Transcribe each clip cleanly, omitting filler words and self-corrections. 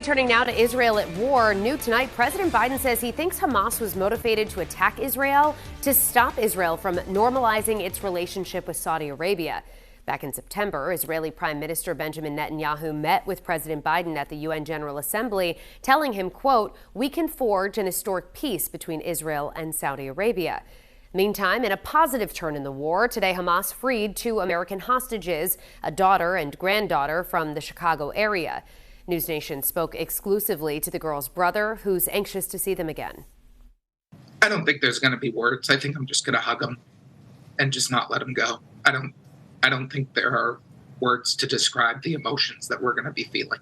Turning now to Israel at war. New tonight, President Biden says he thinks Hamas was motivated to attack Israel to stop Israel from normalizing its relationship with Saudi Arabia. Back in September, Israeli Prime Minister Benjamin Netanyahu met with President Biden at the UN General Assembly, telling him, quote, "We can forge an historic peace between Israel and Saudi Arabia." Meantime, in a positive turn in the war, today Hamas freed 2 American hostages, a daughter and granddaughter from the Chicago area. News Nation spoke exclusively to the girl's brother, who's anxious to see them again. I don't think there's going to be words. I think I'm just going to hug them and just not let them go. I don't think there are words to describe the emotions that we're going to be feeling.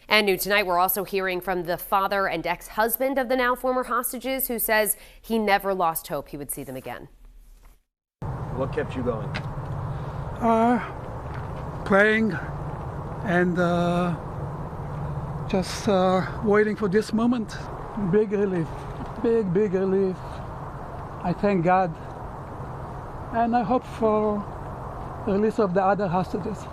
And new tonight, we're also hearing from the father and ex-husband of the now former hostages, who says he never lost hope he would see them again. What kept you going? Playing and just waiting for this moment. Big relief, big relief. I thank God, and I hope for the release of the other hostages.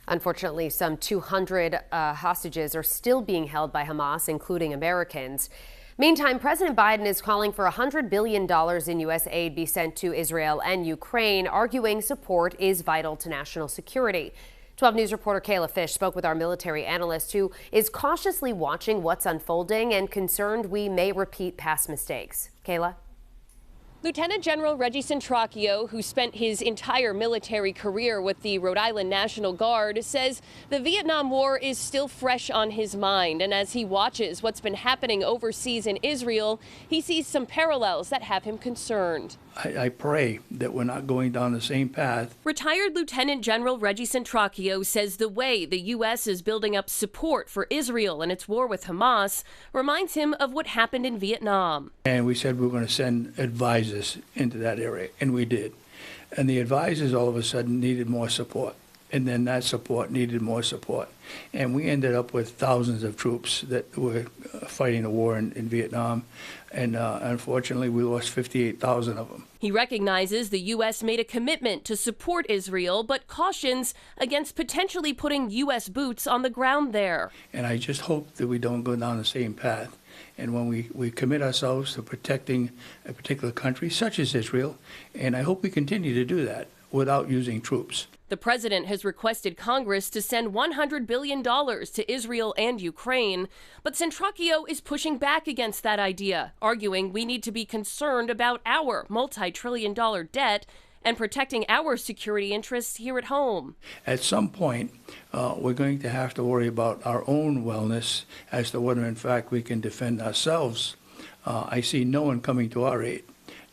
Unfortunately, some 200 hostages are still being held by Hamas, including Americans. Meantime, President Biden is calling for $100 billion in U.S. aid be sent to Israel and Ukraine, arguing support is vital to national security. 12 News reporter Kayla Fish spoke with our military analyst, who is cautiously watching what's unfolding and concerned we may repeat past mistakes. Kayla? Lieutenant General Reggie Centracchio, who spent his entire military career with the Rhode Island National Guard, says the Vietnam War is still fresh on his mind. And as he watches what's been happening overseas in Israel, he sees some parallels that have him concerned. I pray that we're not going down the same path. Retired Lieutenant General Reggie Centracchio says the way the U.S. is building up support for Israel and its war with Hamas reminds him of what happened in Vietnam. And we said we were going to send advisors into that area, and we did. And the advisors all of a sudden needed more support. And then that support needed more support. And we ended up with thousands of troops that were fighting the war in Vietnam. And unfortunately, we lost 58,000 of them. He recognizes the U.S. made a commitment to support Israel, but cautions against potentially putting U.S. boots on the ground there. And I just hope that we don't go down the same path. And when we commit ourselves to protecting a particular country, such as Israel, and I hope we continue to do that without using troops. The president has requested Congress to send $100 billion to Israel and Ukraine, but Centracchio is pushing back against that idea, arguing we need to be concerned about our multi-trillion-dollar debt and protecting our security interests here at home. At some point, we're going to have to worry about our own wellness as to whether, in fact, we can defend ourselves. I see no one coming to our aid.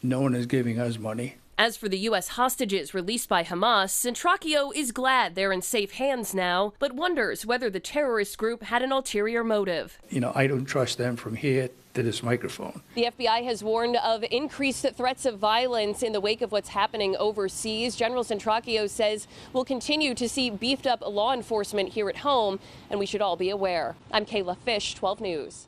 No one is giving us money. As for the U.S. hostages released by Hamas, Centracchio is glad they're in safe hands now, but wonders whether the terrorist group had an ulterior motive. I don't trust them from here to this microphone. The FBI has warned of increased threats of violence in the wake of what's happening overseas. General Centracchio says we'll continue to see beefed up law enforcement here at home, and we should all be aware. I'm Kayla Fish, 12 News.